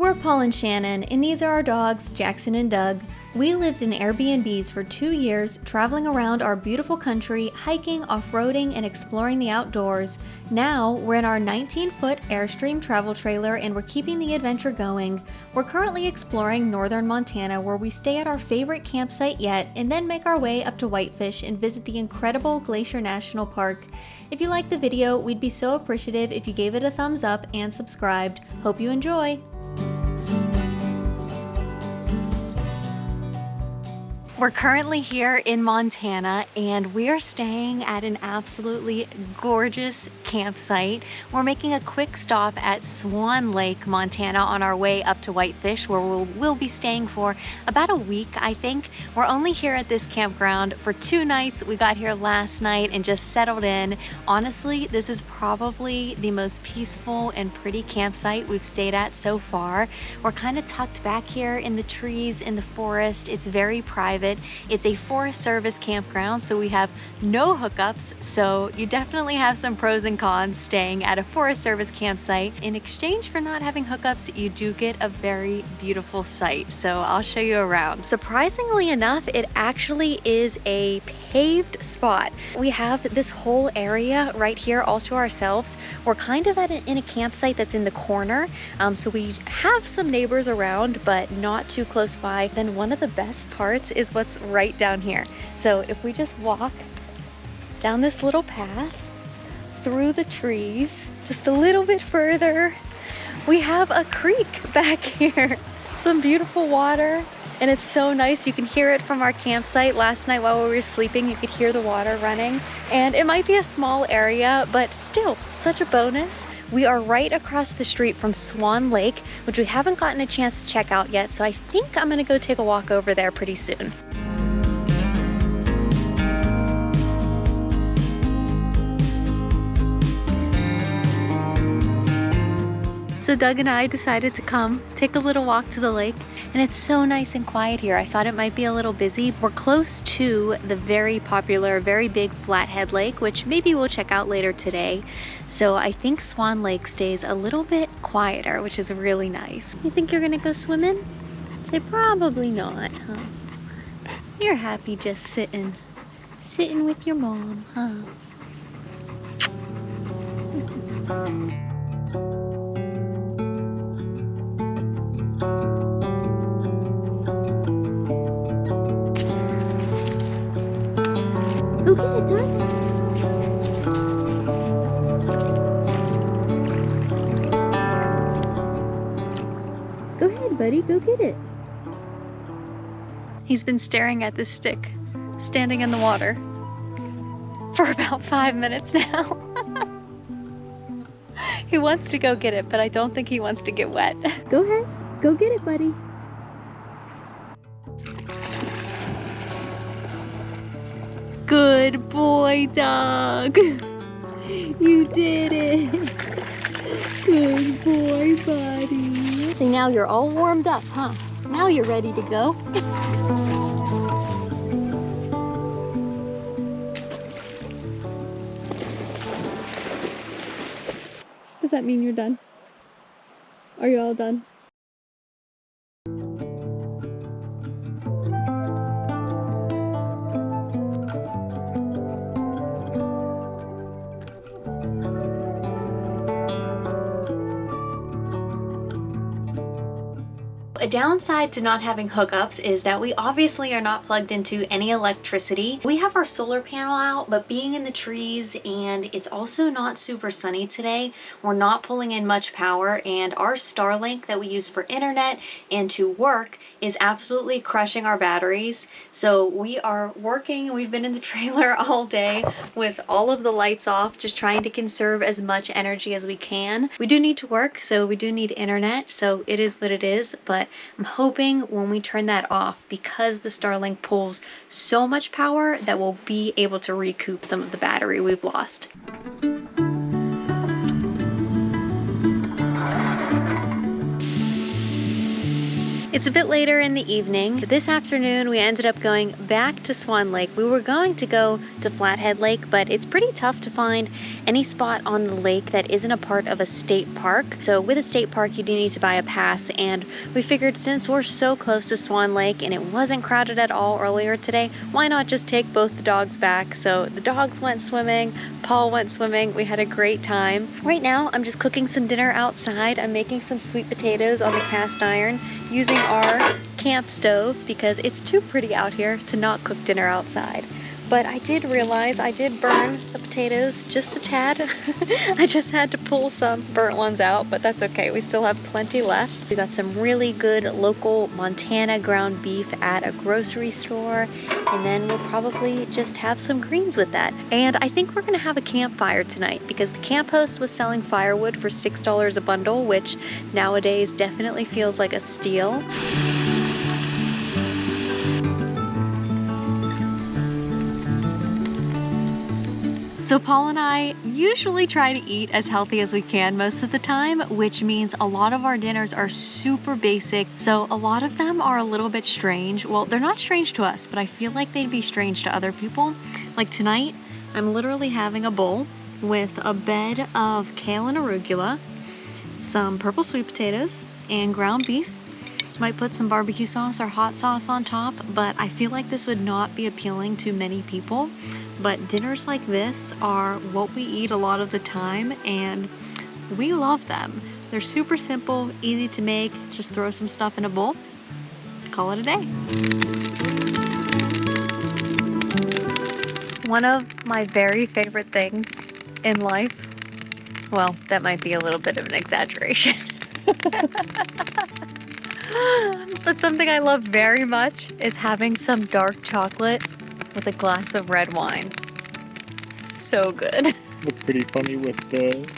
We're Paul and Shannon, and these are our dogs, Jackson and Doug. We lived in Airbnbs for 2 years, traveling around our beautiful country, hiking, off-roading, and exploring the outdoors. Now, we're in our 19-foot Airstream travel trailer, and we're keeping the adventure going. We're currently exploring northern Montana, where we stay at our favorite campsite yet, and then make our way up to Whitefish and visit the incredible Glacier National Park. If you liked the video, we'd be so appreciative if you gave it a thumbs up and subscribed. Hope you enjoy! We're currently here in Montana and we are staying at an absolutely gorgeous campsite. We're making a quick stop at Swan Lake, Montana on our way up to Whitefish, where we'll be staying for about a week, I think. We're only here at this campground for 2 nights. We got here last night and just settled in. Honestly, this is probably the most peaceful and pretty campsite we've stayed at so far. We're kind of tucked back here in the trees in the forest. It's very private. It's a Forest Service campground, so we have no hookups, so you definitely have some pros and cons staying at a Forest Service campsite. In exchange for not having hookups, you do get a very beautiful site, so I'll show you around. Surprisingly enough, it actually is a paved spot. We have this whole area right here all to ourselves. We're kind of in a campsite that's in the corner, so we have some neighbors around, but not too close by. Then one of the best parts is what's right down here. So if we just walk down this little path through the trees just a little bit further, we have a creek back here. Some beautiful water, and it's so nice. You can hear it from our campsite. Last night while we were sleeping, you could hear the water running, and it might be a small area, but still such a bonus. We are right across the street from Swan Lake, which we haven't gotten a chance to check out yet, so I think I'm gonna go take a walk over there pretty soon. So Doug and I decided to come take a little walk to the lake, and it's so nice and quiet here. I thought it might be a little busy. We're close to the very popular, very big Flathead Lake, which maybe we'll check out later today. So I think Swan Lake stays a little bit quieter, which is really nice. You think you're gonna go swimming? Say probably not, huh? You're happy just sitting with your mom, huh? Go get it, Doug. Go ahead, buddy. Go get it. He's been staring at this stick, standing in the water, for about 5 minutes now. He wants to go get it, but I don't think he wants to get wet. Go ahead. Go get it, buddy. Good boy, Doug. You did it. Good boy, buddy. See, now you're all warmed up, huh? Now you're ready to go. Does that mean you're done? Are you all done? A downside to not having hookups is that we obviously are not plugged into any electricity. We have our solar panel out, but being in the trees and it's also not super sunny today, we're not pulling in much power, and our Starlink that we use for internet and to work is absolutely crushing our batteries. So we are working, we've been in the trailer all day with all of the lights off, just trying to conserve as much energy as we can. We do need to work, so we do need internet, so it is what it is, but I'm hoping when we turn that off, because the Starlink pulls so much power, that we'll be able to recoup some of the battery we've lost. It's a bit later in the evening. This afternoon, we ended up going back to Swan Lake. We were going to go to Flathead Lake, but it's pretty tough to find any spot on the lake that isn't a part of a state park. So with a state park, you do need to buy a pass, and we figured since we're so close to Swan Lake and it wasn't crowded at all earlier today, why not just take both the dogs back? So the dogs went swimming, Paul went swimming, we had a great time. Right now, I'm just cooking some dinner outside. I'm making some sweet potatoes on the cast iron using our camp stove because it's too pretty out here to not cook dinner outside. But I did realize I did burn the potatoes just a tad. I just had to pull some burnt ones out, but that's okay. We still have plenty left. We got some really good local Montana ground beef at a grocery store, and then we'll probably just have some greens with that. And I think we're gonna have a campfire tonight because the camp host was selling firewood for $6 a bundle, which nowadays definitely feels like a steal. So Paul and I usually try to eat as healthy as we can most of the time, which means a lot of our dinners are super basic. So a lot of them are a little bit strange. Well, they're not strange to us, but I feel like they'd be strange to other people. Like tonight, I'm literally having a bowl with a bed of kale and arugula, some purple sweet potatoes, and ground beef. Might put some barbecue sauce or hot sauce on top, but I feel like this would not be appealing to many people. But dinners like this are what we eat a lot of the time, and we love them. They're super simple, easy to make. Just throw some stuff in a bowl, call it a day. One of my very favorite things in life, well, that might be a little bit of an exaggeration. But something I love very much is having some dark chocolate with a glass of red wine. So good. Look pretty funny with the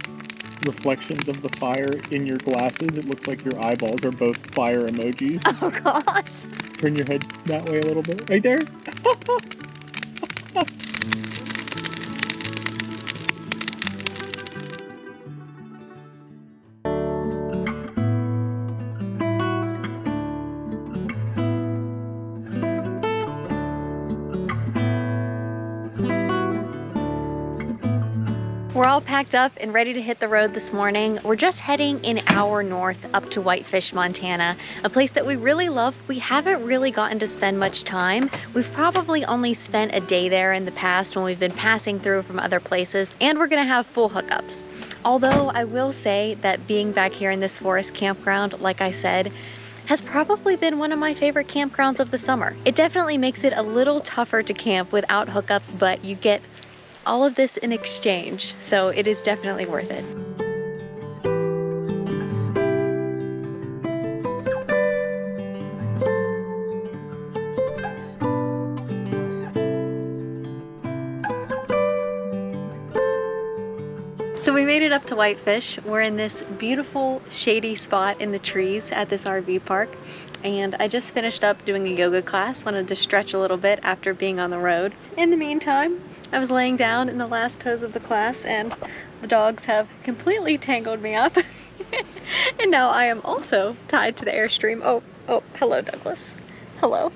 reflections of the fire in your glasses. It looks like your eyeballs are both fire emojis. Oh gosh. Turn your head that way a little bit. Right there. We're all packed up and ready to hit the road this morning. We're just heading an hour north up to Whitefish, Montana, a place that we really love. We haven't really gotten to spend much time. We've probably only spent a day there in the past when we've been passing through from other places, and we're gonna have full hookups. Although I will say that being back here in this forest campground, like I said, has probably been one of my favorite campgrounds of the summer. It definitely makes it a little tougher to camp without hookups, but you get all of this in exchange, so it is definitely worth it. So we made it up to Whitefish. We're in this beautiful shady spot in the trees at this RV park, and I just finished up doing a yoga class. Wanted to stretch a little bit after being on the road. In the meantime, I was laying down in the last pose of the class, and the dogs have completely tangled me up. And now I am also tied to the Airstream. Oh, hello, Douglas. Hello.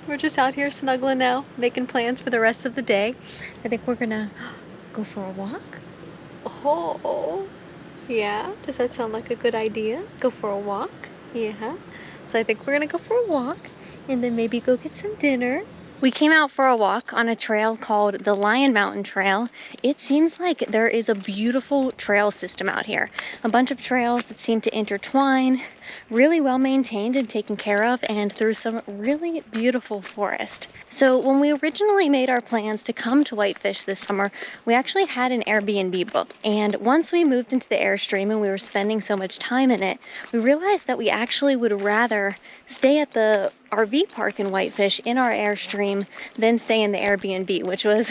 We're just out here snuggling now, making plans for the rest of the day. I think we're gonna go for a walk. Oh, yeah. Does that sound like a good idea? Go for a walk? Yeah. So I think we're gonna go for a walk and then maybe go get some dinner. We came out for a walk on a trail called the Lion Mountain Trail. It seems like there is a beautiful trail system out here. A bunch of trails that seem to intertwine, really well maintained and taken care of, and through some really beautiful forest. So when we originally made our plans to come to Whitefish this summer, we actually had an Airbnb booked. And once we moved into the Airstream and we were spending so much time in it, we realized that we actually would rather stay at the RV park in Whitefish in our Airstream than stay in the Airbnb, which was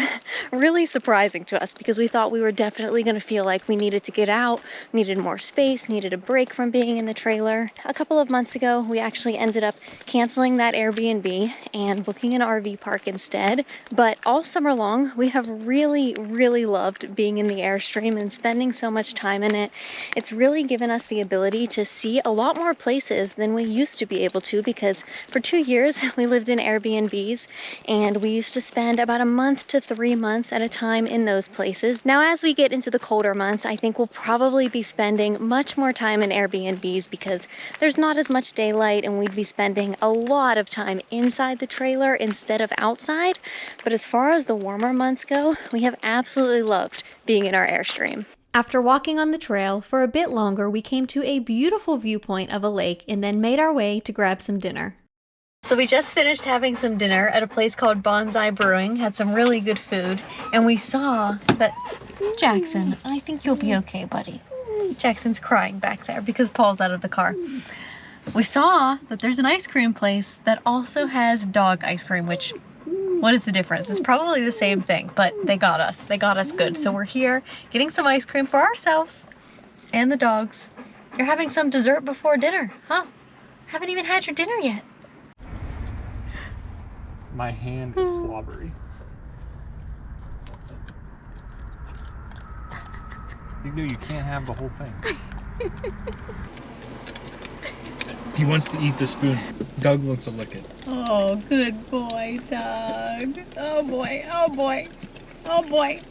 really surprising to us because we thought we were definitely going to feel like we needed to get out, needed more space, needed a break from being in the trailer. here a couple of months ago. We actually ended up canceling that Airbnb and booking an RV park instead. But all summer long, we have really, really loved being in the Airstream and spending so much time in it. It's really given us the ability to see a lot more places than we used to be able to, because for 2 years we lived in Airbnbs and we used to spend about a month to 3 months at a time in those places. Now, as we get into the colder months, I think we'll probably be spending much more time in Airbnbs because there's not as much daylight and we'd be spending a lot of time inside the trailer instead of outside. But as far as the warmer months go, we have absolutely loved being in our Airstream. After walking on the trail for a bit longer, we came to a beautiful viewpoint of a lake and then made our way to grab some dinner. So we just finished having some dinner at a place called Bonsai Brewing, had some really good food, and we saw that... Jackson, I think you'll be okay, buddy. Jackson's crying back there because Paul's out of the car. We saw that there's an ice cream place that also has dog ice cream, which, what is the difference? It's probably the same thing, but they got us. They got us good. So we're here getting some ice cream for ourselves and the dogs. You're having some dessert before dinner, huh? Haven't even had your dinner yet. My hand is slobbery. You know you can't have the whole thing. He wants to eat the spoon. Doug wants to lick it. Oh, good boy, Doug. Oh boy, oh boy, oh boy.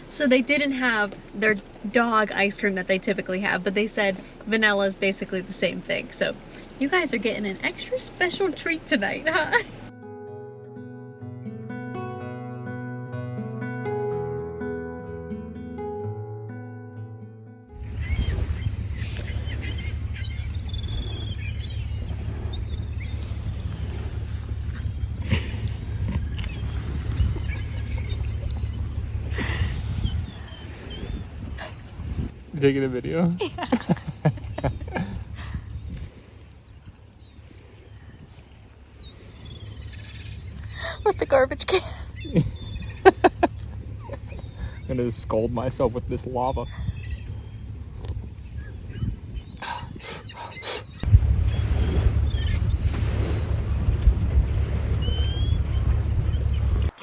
So they didn't have their dog ice cream that they typically have, but they said vanilla is basically the same thing. So you guys are getting an extra special treat tonight, huh? Taking a video? Yeah. With the garbage can. I'm gonna scald myself with this lava.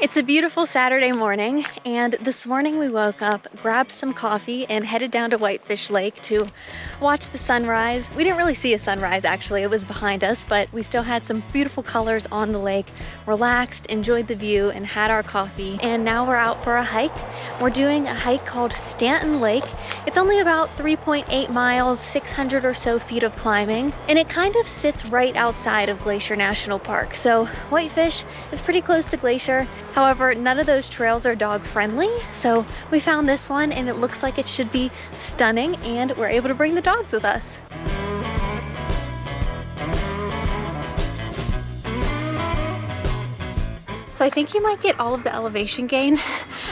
It's a beautiful Saturday morning, and this morning we woke up, grabbed some coffee, and headed down to Whitefish Lake to watch the sunrise. We didn't really see a sunrise, actually. It was behind us, but we still had some beautiful colors on the lake, relaxed, enjoyed the view, and had our coffee. And now we're out for a hike. We're doing a hike called Stanton Lake. It's only about 3.8 miles, 600 or so feet of climbing, and it kind of sits right outside of Glacier National Park. So Whitefish is pretty close to Glacier. However, none of those trails are dog friendly, so we found this one and it looks like it should be stunning, and we're able to bring the dogs with us. So I think you might get all of the elevation gain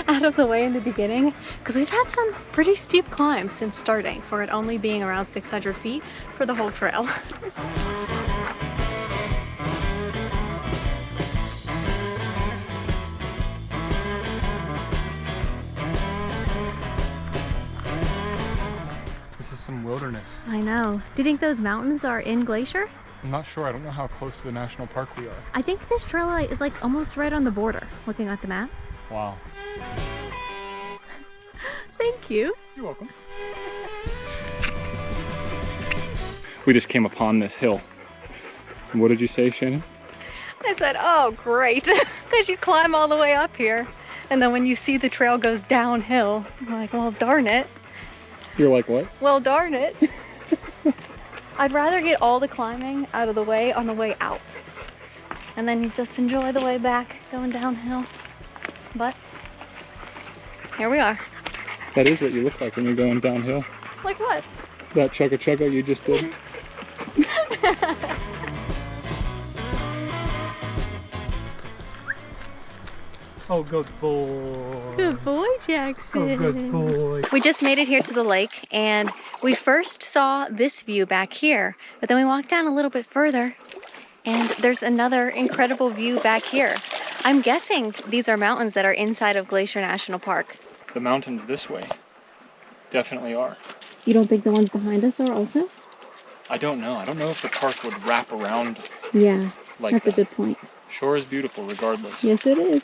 out of the way in the beginning, because we've had some pretty steep climbs since starting, for it only being around 600 feet for the whole trail. This is some wilderness. I know. Do you think those mountains are in Glacier? I'm not sure. I don't know how close to the national park we are. I think this trail is like almost right on the border, looking at the map. Wow. Thank you. You're welcome. We just came upon this hill. And what did you say, Shannon? I said, oh great, because you climb all the way up here, and then when you see the trail goes downhill, I'm like, well darn it. You're like, what? Well darn it. I'd rather get all the climbing out of the way on the way out, and then you just enjoy the way back going downhill. But here we are. That is what you look like when you're going downhill. Like what? That chugga chugga you just did. Oh, good boy. Good boy, Jackson. Oh, good boy. We just made it here to the lake, and we first saw this view back here, but then we walked down a little bit further and there's another incredible view back here. I'm guessing these are mountains that are inside of Glacier National Park. The mountains this way definitely are. You don't think the ones behind us are also? I don't know. I don't know if the park would wrap around Yeah, like that's that. a good point. Shore is beautiful regardless. Yes, it is.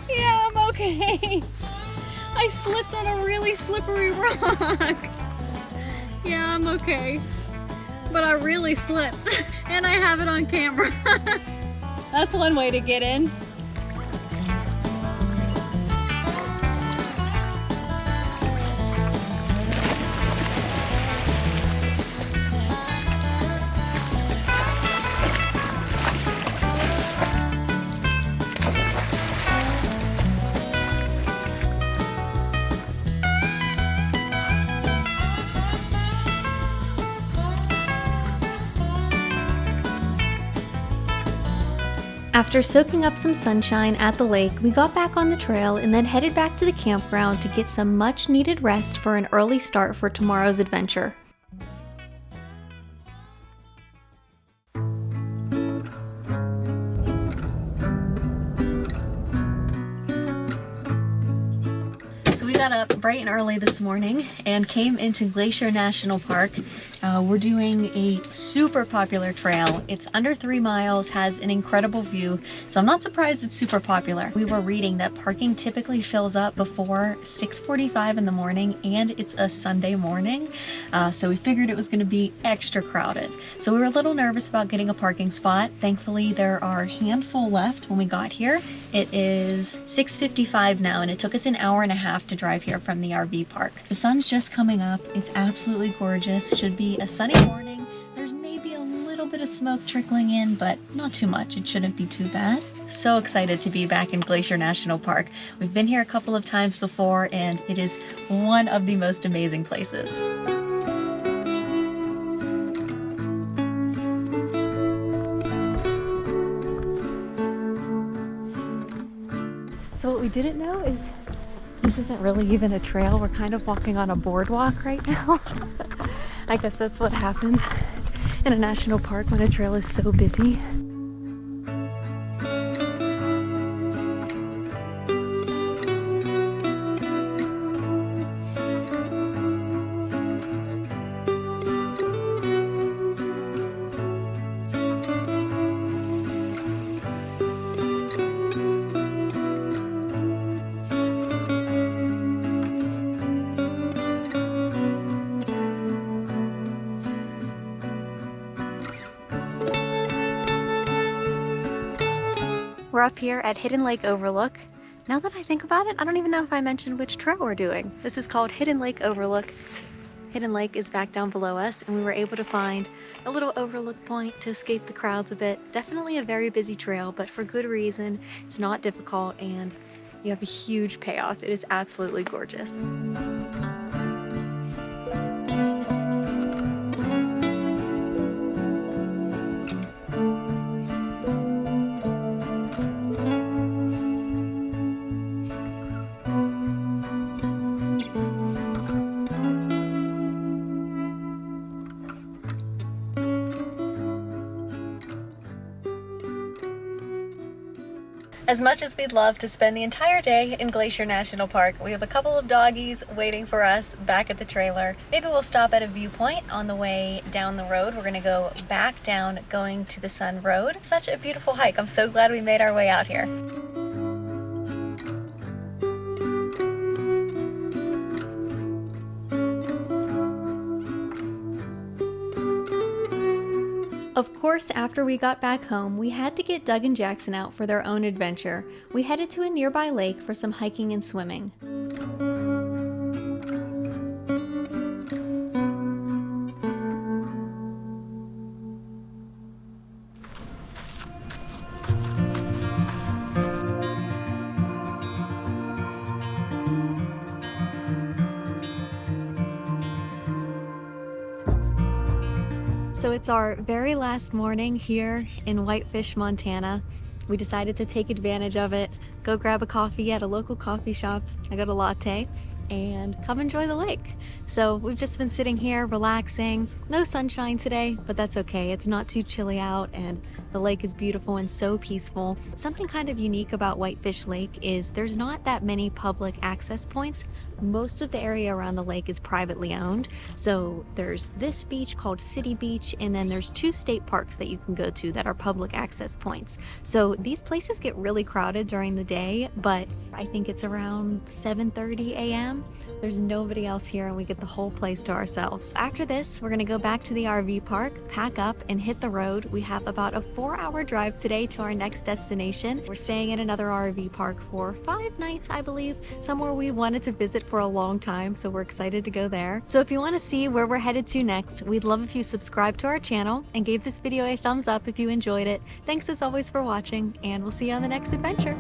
Yeah, I'm okay. I slipped on a really slippery rock. Yeah, I'm okay. But I really slipped. And I have it on camera. That's one way to get in. After soaking up some sunshine at the lake, we got back on the trail and then headed back to the campground to get some much needed rest for an early start for tomorrow's adventure. So we got up bright and early this morning and came into Glacier National Park. We're doing a super popular trail. It's under 3 miles, has an incredible view, so I'm not surprised it's super popular. We were reading that parking typically fills up before 6:45 in the morning, and it's a Sunday morning, so we figured it was going to be extra crowded. So we were a little nervous about getting a parking spot. Thankfully, there are a handful left when we got here. It is 6:55 now, and it took us an hour and a half to drive here from the RV park. The sun's just coming up. It's absolutely gorgeous. Should be a sunny morning. There's maybe a little bit of smoke trickling in, but not too much. It shouldn't be too bad. So excited to be back in Glacier National Park. We've been here a couple of times before, and it is one of the most amazing places. So what we didn't know is this isn't really even a trail. We're kind of walking on a boardwalk right now. I guess that's what happens in a national park when a trail is so busy. We're up here at Hidden Lake Overlook. Now that I think about it, I don't even know if I mentioned which trail we're doing. This is called Hidden Lake Overlook. Hidden Lake is back down below us, and we were able to find a little overlook point to escape the crowds a bit. Definitely a very busy trail, but for good reason. It's not difficult, and you have a huge payoff. It is absolutely gorgeous. As much as we'd love to spend the entire day in Glacier National Park, we have a couple of doggies waiting for us back at the trailer. Maybe we'll stop at a viewpoint on the way down the road. We're gonna go back down going to the Sun Road. Such a beautiful hike. I'm so glad we made our way out here. Of course, after we got back home, we had to get Doug and Jackson out for their own adventure. We headed to a nearby lake for some hiking and swimming. So it's our very last morning here in Whitefish, Montana. We decided to take advantage of it, go grab a coffee at a local coffee shop. I got a latte, and come enjoy the lake. So we've just been sitting here relaxing. No sunshine today, but that's okay. It's not too chilly out and the lake is beautiful and so peaceful. Something kind of unique about Whitefish Lake is there's not that many public access points. Most of the area around the lake is privately owned. So there's this beach called City Beach, and then there's 2 state parks that you can go to that are public access points. So these places get really crowded during the day, but I think it's around 7:30 a.m. There's nobody else here and we get the whole place to ourselves. After this, we're gonna go back to the RV park, pack up and hit the road. We have about a 4-hour drive today to our next destination. We're staying at another RV park for 5 nights, I believe, somewhere we wanted to visit for a long time, so we're excited to go there. So if you wanna see where we're headed to next, we'd love if you subscribe to our channel and gave this video a thumbs up if you enjoyed it. Thanks as always for watching, and we'll see you on the next adventure.